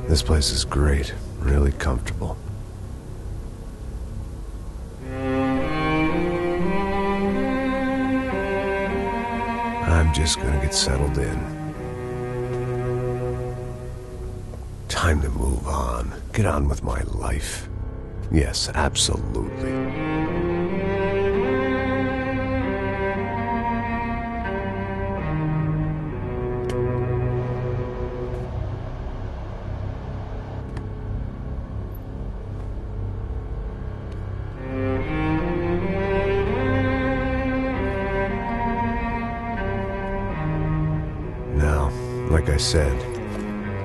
This place is great, really comfortable. I'm just gonna get settled in. Time to move on. Get on with my life. Yes, absolutely. Now, like I said,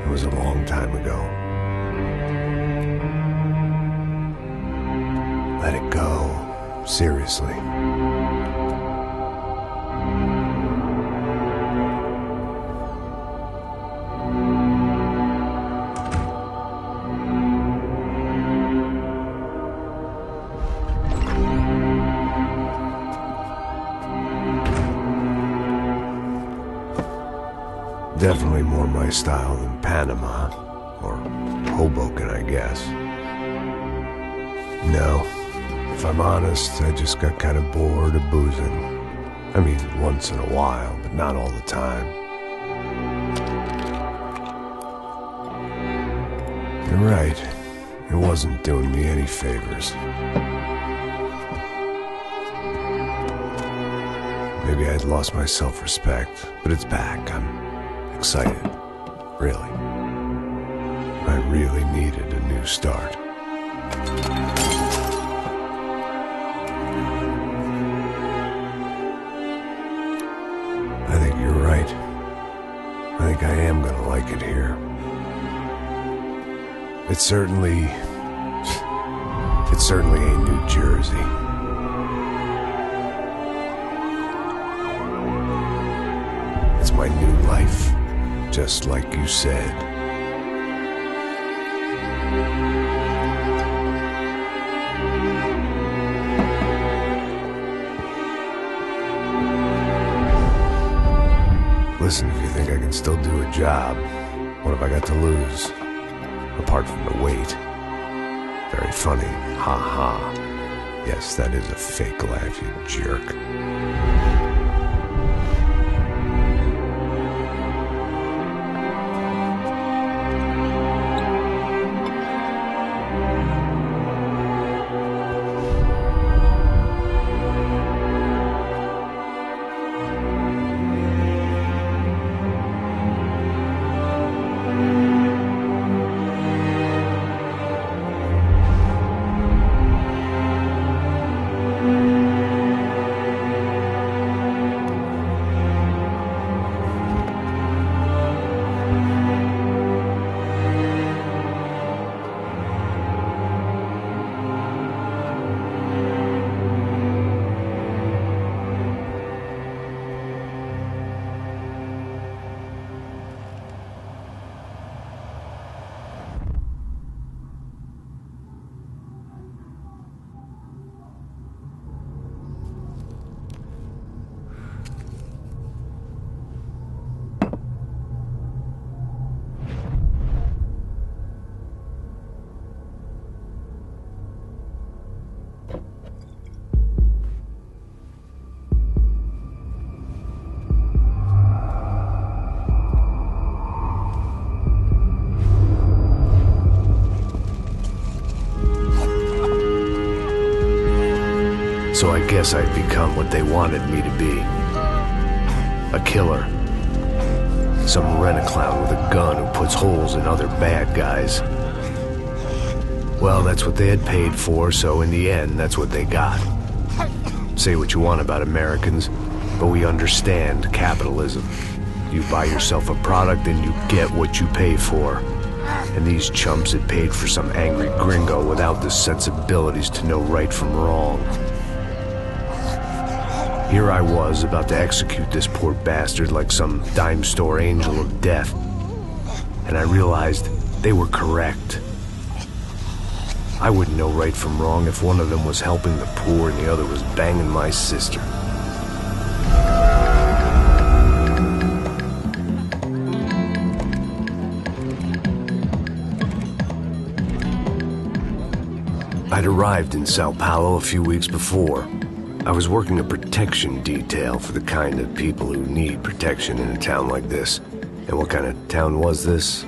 it was a long time ago. Let it go. Seriously. Definitely more my style than Panama, or Hoboken, I guess. No, if I'm honest, I just got kind of bored of boozing. I mean, once in a while, but not all the time. You're right, it wasn't doing me any favors. Maybe I'd lost my self-respect, but it's back. I'm excited, really. I really needed a new start. I think you're right. I think I am gonna like it here. It certainly ain't New Jersey. It's my new life. Just like you said. Listen, if you think I can still do a job, what have I got to lose? Apart from the weight. Very funny. Ha ha. Yes, that is a fake laugh, you jerk. So I guess I'd become what they wanted me to be. A killer. Some rent-a-clown with a gun who puts holes in other bad guys. Well, that's what they had paid for, so in the end, that's what they got. Say what you want about Americans, but we understand capitalism. You buy yourself a product and you get what you pay for. And these chumps had paid for some angry gringo without the sensibilities to know right from wrong. Here I was, about to execute this poor bastard like some dime store angel of death. And I realized they were correct. I wouldn't know right from wrong if one of them was helping the poor and the other was banging my sister. I'd arrived in Sao Paulo a few weeks before. I was working a protection detail for the kind of people who need protection in a town like this. And what kind of town was this?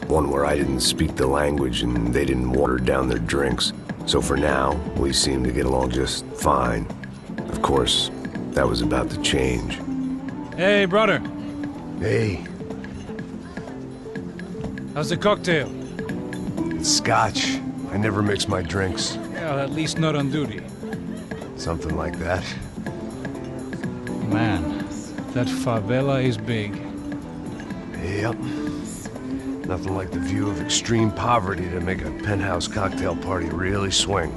One where I didn't speak the language and they didn't water down their drinks. So for now, we seemed to get along just fine. Of course, that was about to change. Hey, brother. Hey. How's the cocktail? It's scotch. I never mix my drinks. Well, at least not on duty. Something like that. Man, that favela is big. Yep. Nothing like the view of extreme poverty to make a penthouse cocktail party really swing.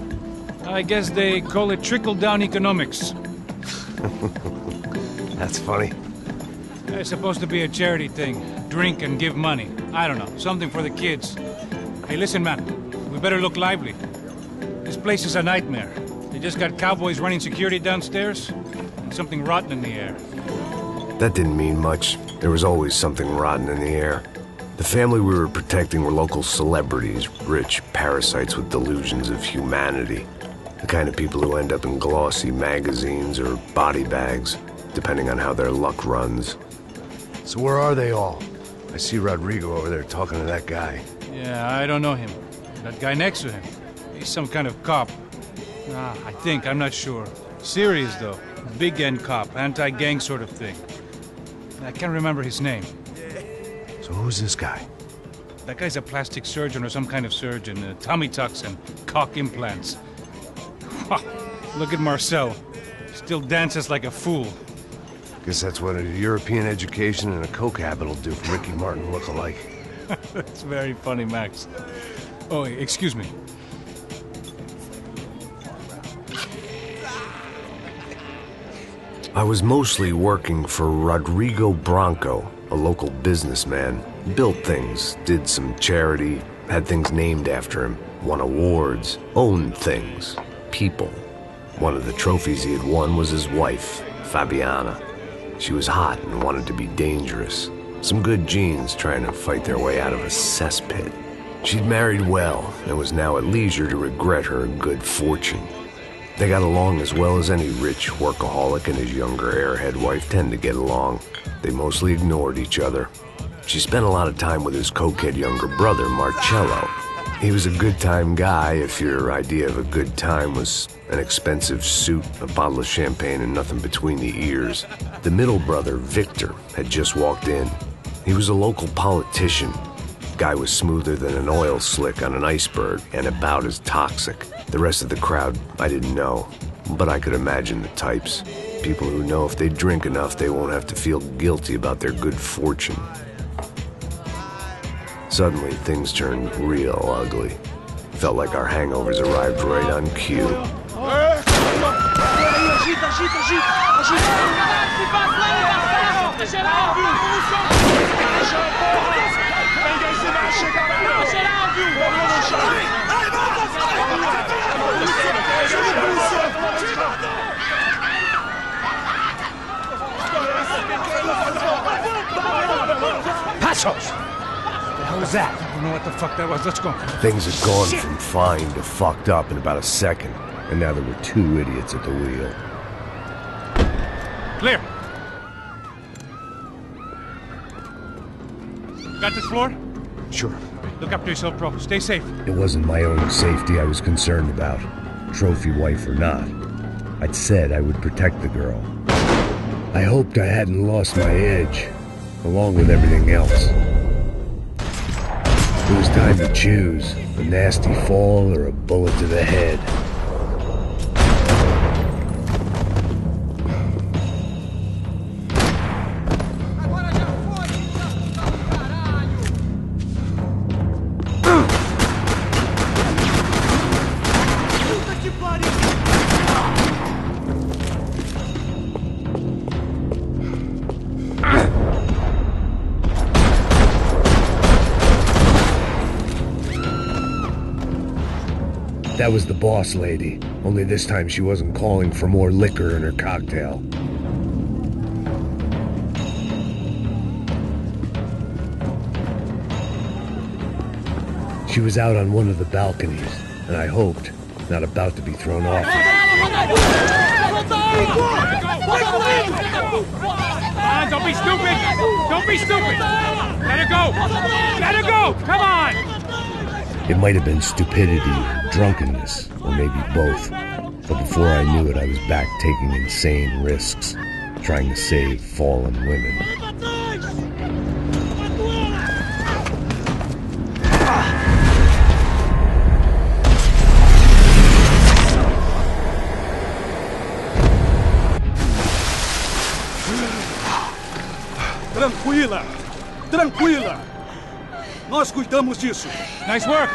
I guess they call it trickle-down economics. That's funny. It's supposed to be a charity thing. Drink and give money. I don't know, something for the kids. Hey, listen, man. We better look lively. This place is a nightmare. They just got cowboys running security downstairs, and something rotten in the air. That didn't mean much. There was always something rotten in the air. The family we were protecting were local celebrities, rich parasites with delusions of humanity. The kind of people who end up in glossy magazines or body bags, depending on how their luck runs. So where are they all? I see Rodrigo over there talking to that guy. Yeah, I don't know him. That guy next to him. He's some kind of cop. I think, I'm not sure. Serious, though. Big end cop, anti-gang sort of thing. I can't remember his name. So who's this guy? That guy's a plastic surgeon or some kind of surgeon. Tummy tucks and cock implants. Look at Marcel. Still dances like a fool. Guess that's what a European education and a coke habit will do for Ricky Martin look-alike. That's very funny, Max. Oh, excuse me. I was mostly working for Rodrigo Branco, a local businessman. Built things, did some charity, had things named after him, won awards, owned things, people. One of the trophies he had won was his wife, Fabiana. She was hot and wanted to be dangerous. Some good genes trying to fight their way out of a cesspit. She'd married well and was now at leisure to regret her good fortune. They got along as well as any rich workaholic and his younger airhead wife tend to get along. They mostly ignored each other. She spent a lot of time with his cokehead younger brother, Marcello. He was a good-time guy if your idea of a good time was an expensive suit, a bottle of champagne, and nothing between the ears. The middle brother, Victor, had just walked in. He was a local politician. Guy was smoother than an oil slick on an iceberg and about as toxic. The rest of the crowd, I didn't know, but I could imagine the types. People who know if they drink enough, they won't have to feel guilty about their good fortune. Suddenly, things turned real ugly. Felt like our hangovers arrived right on cue. Passos! What was that? I don't know what the fuck that was. Let's go. Things had gone from fine to fucked up in about a second, and now there were two idiots at the wheel. Clear. Got this floor? Sure. Look after yourself, bro. Stay safe. It wasn't my own safety I was concerned about, trophy wife or not. I'd said I would protect the girl. I hoped I hadn't lost my edge, along with everything else. It was time to choose, a nasty fall or a bullet to the head. That was the boss lady, only this time she wasn't calling for more liquor in her cocktail. She was out on one of the balconies, and I hoped, not about to be thrown off. Don't be stupid! Don't be stupid! Let her go! Let her go! Come on! It might have been stupidity, drunkenness, or maybe both. But before I knew it, I was back taking insane risks, trying to save fallen women. Tranquila! Tranquila! Nós cuidamos disso. Nice work!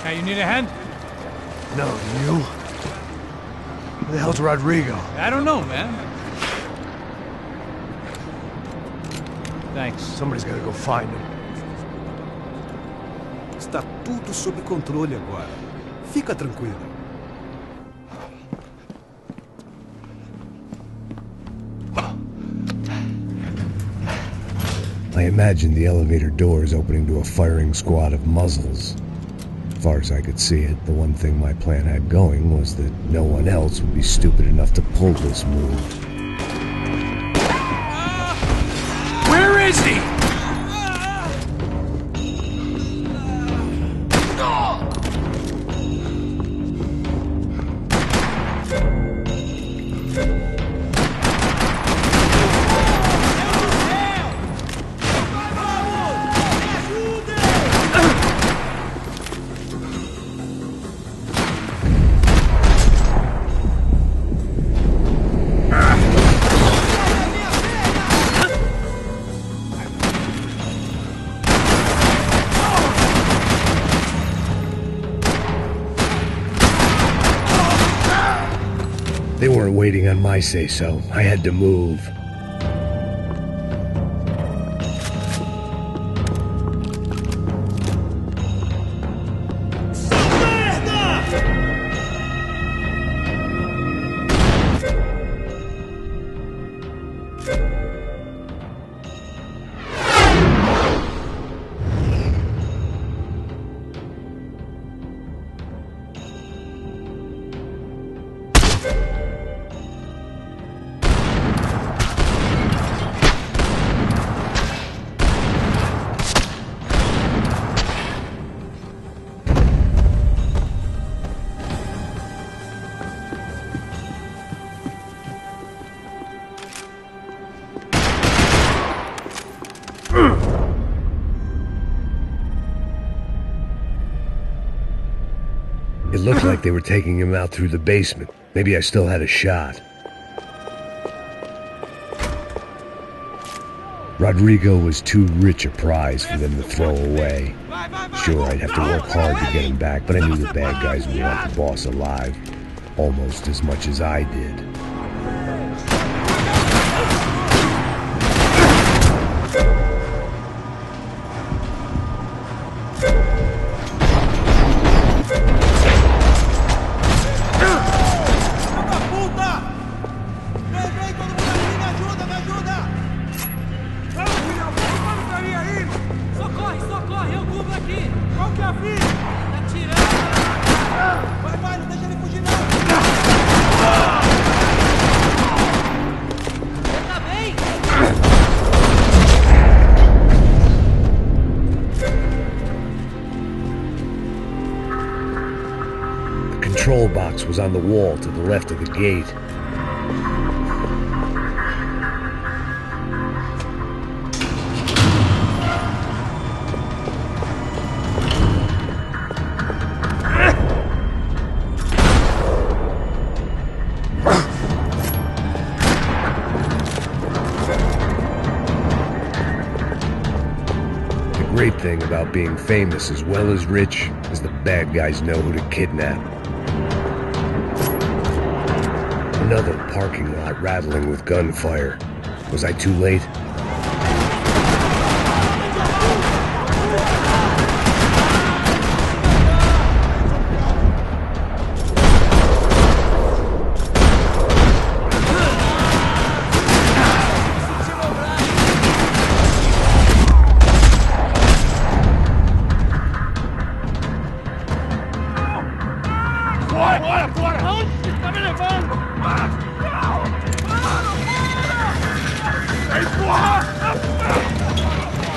Hey, you need a hand? No, you? Who the hell's Rodrigo? I don't know, man. Thanks. Somebody's gotta go find him. Está tudo sob controle agora. Fica tranquila. I imagined the elevator doors opening to a firing squad of muzzles. As far as I could see it, the one thing my plan had going was that no one else would be stupid enough to pull this move. Where is he? They weren't waiting on my say-so. I had to move. It looked like they were taking him out through the basement. Maybe I still had a shot. Rodrigo was too rich a prize for them to throw away. Sure, I'd have to work hard to get him back, but I knew the bad guys would want the boss alive, almost as much as I did. The control box was on the wall to the left of the gate. The great thing about being famous as well as rich is the bad guys know who to kidnap. Another parking lot rattling with gunfire. Was I too late?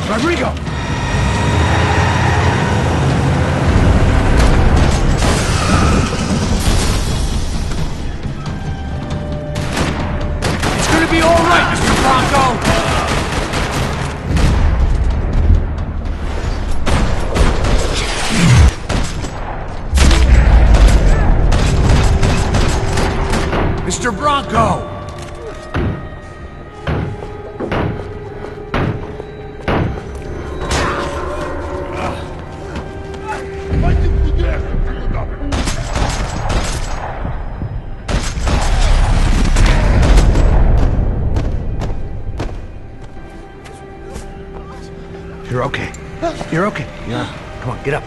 Rodrigo! It's gonna be all right, Mr. Bronco! Mr. Bronco! You're okay. You're okay. Yeah. Come on, get up.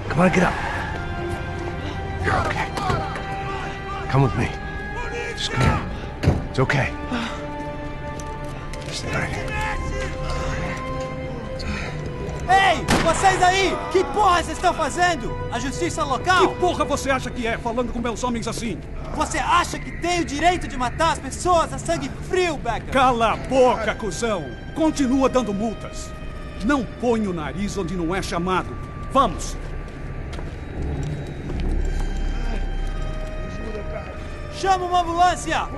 Come on, get up. You're okay. Come with me. Just come on. It's okay. Stay right here. Ei, vocês aí! Que porra vocês estão fazendo? A justiça local? Que porra você acha que é, falando com meus homens assim? Você acha que tem o direito de matar as pessoas a sangue frio, Becker? Cala a boca, cuzão! Continua dando multas. Não põe o nariz onde não é chamado. Vamos! Chama uma ambulância!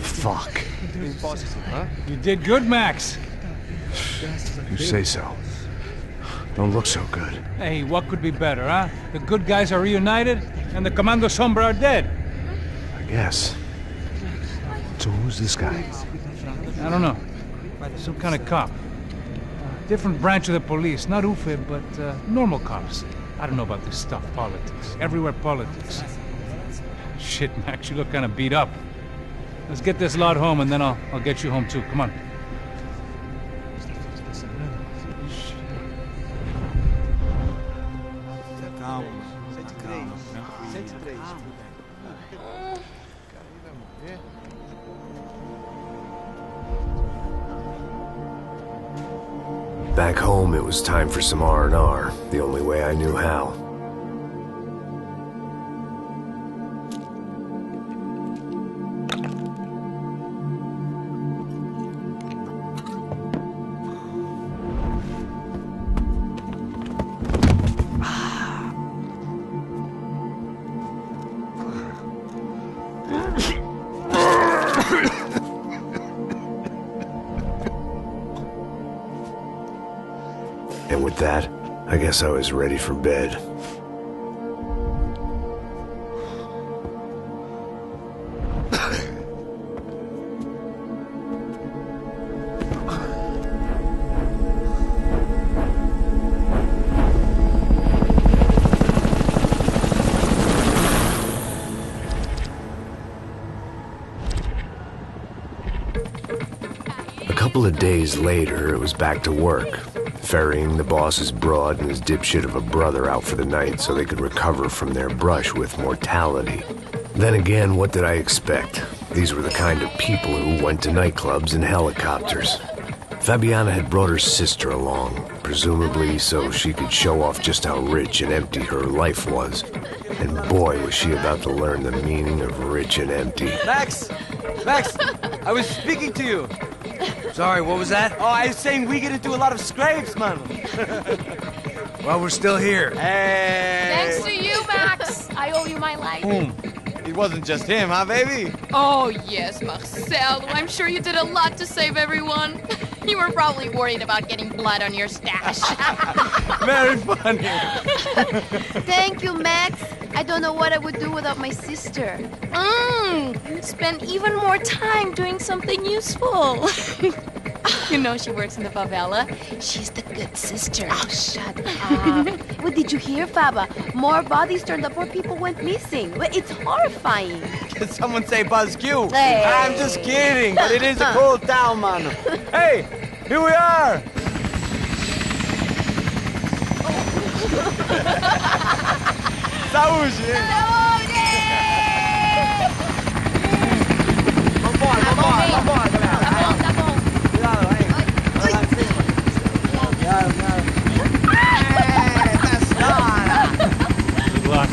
Fuck. You did good, Max. You say so. Don't look so good. Hey, what could be better, huh? The good guys are reunited, and the Comando Sombra are dead. I guess. So who's this guy? I don't know. Some kind of cop. Different branch of the police. Not UFE, but normal cops. I don't know about this stuff, politics. Everywhere politics. Shit, Max, you look kind of beat up. Let's get this lot home, and then I'll get you home too. Come on. Back home, it was time for some R&R, the only way I knew how. And with that, I guess I was ready for bed. A couple of days later, it was back to work. Ferrying the boss's broad and his dipshit of a brother out for the night so they could recover from their brush with mortality. Then again, what did I expect? These were the kind of people who went to nightclubs in helicopters. Fabiana had brought her sister along, presumably so she could show off just how rich and empty her life was. And boy, was she about to learn the meaning of rich and empty. Max! Max! I was speaking to you! Sorry, what was that? Oh, I was saying we get into a lot of scrapes, man. Well, we're still here. Hey! Thanks to you, Max. I owe you my life. It wasn't just him, huh, baby? Oh, yes, Marcel. I'm sure you did a lot to save everyone. You were probably worried about getting blood on your stash. Very funny. Thank you, Max. I don't know what I would do without my sister. Spend even more time doing something useful. You know she works in the favela. She's the good sister. Oh, shut up. What did you hear, Faba? More bodies turned up where people went missing. It's horrifying. Did someone say Buzz Q? Hey. I'm just kidding, but it is a cool town, man. Hey, here we are. Saúde! Vambora, galera. Tá bom. Cuidado, aí. Vai lá em cima. Cuidado. That's Good luck.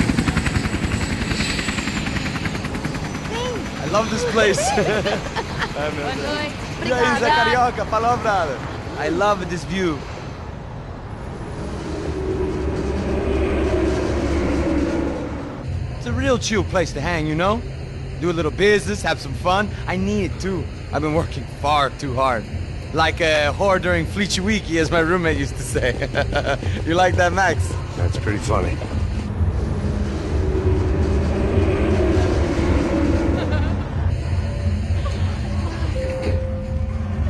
I love this place. Boa noite. Yeah, he's a carioca, palavra. I love this view. It's a real chill place to hang, you know? Do a little business, have some fun. I need it too. I've been working far too hard. Like a whore during Fleechy Weeky, as my roommate used to say. You like that, Max? That's pretty funny.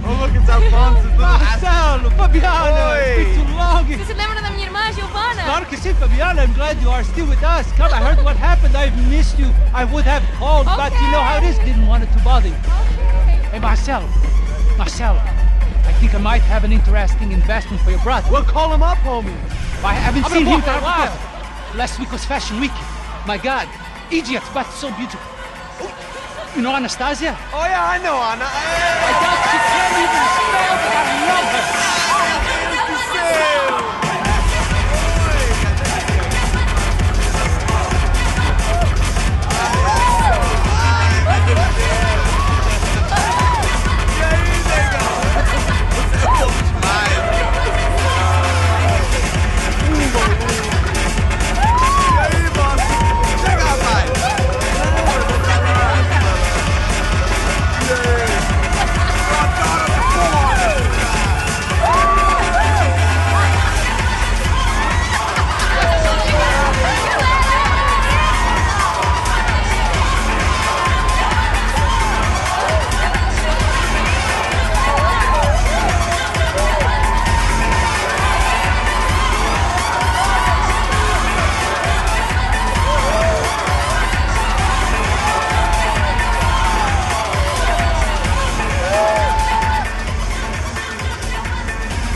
Oh, look, it's Alfonso's little Marcelo, Fabiana, it's been too long. Você se lembra da minha irmã, Giovanna? Claro que sim, Fabiana. I'm glad you are still with us. Come, I heard what happened. I've missed you. I would have called, but you know how it is. Didn't want it to bother you. Hey, Marcelo, I think I might have an interesting investment for your brother. Well, call him up, homie. I haven't seen him for a while. Last week was Fashion Week. My God, idiot, but so beautiful. You know Anastasia? Oh, yeah, I know, Anna. I doubt she can't even spell, but I love her.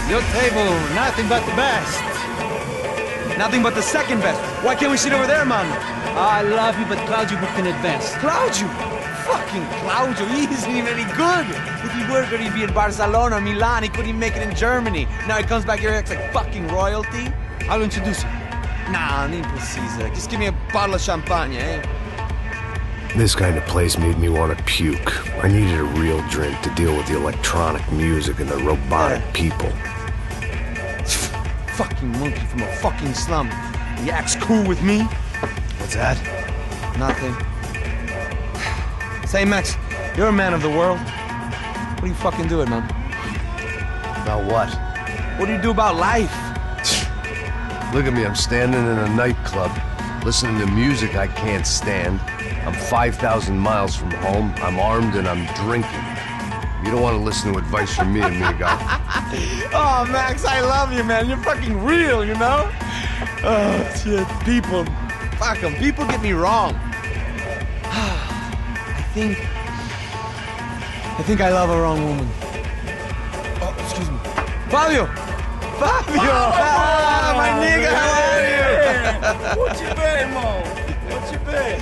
Your table, nothing but the best. Nothing but the second best. Why can't we sit over there, man? I love you, but Claudio booked in advance. Claudio? Fucking Claudio, he isn't even any good. If he were good, he'd be in Barcelona, Milan. He couldn't even make it in Germany. Now he comes back here and acts like fucking royalty. I'll introduce you. Nah, need precisa. Just give me a bottle of champagne, eh? This kind of place made me want to puke. I needed a real drink to deal with the electronic music and the robotic people. Fucking monkey from a fucking slum. He acts cool with me. What's that? Nothing. Say, Max, you're a man of the world. What do you fucking do it, man? About what? What do you do about life? Look at me, I'm standing in a nightclub, listening to music I can't stand. I'm 5,000 miles from home, I'm armed, and I'm drinking. You don't want to listen to advice from me, amigo. Oh, Max, I love you, man. You're fucking real, you know? Oh, shit. People. Fuck them. People get me wrong. I think I love a wrong woman. Oh, excuse me. Fabio! Fabio! Ah, my nigga, how are you? What you been, Mo? What you been?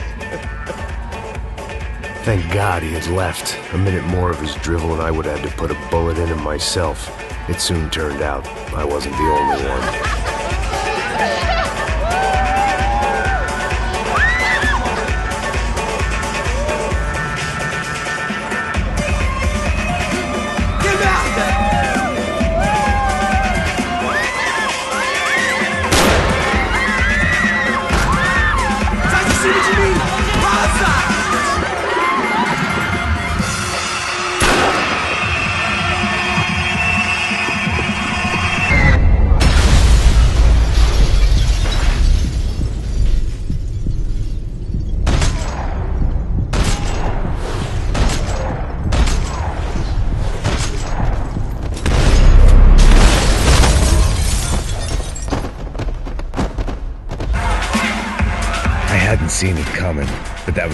Thank God he had left. A minute more of his drivel and I would have had to put a bullet in him myself. It soon turned out I wasn't the only one. I hadn't seen it coming, but that was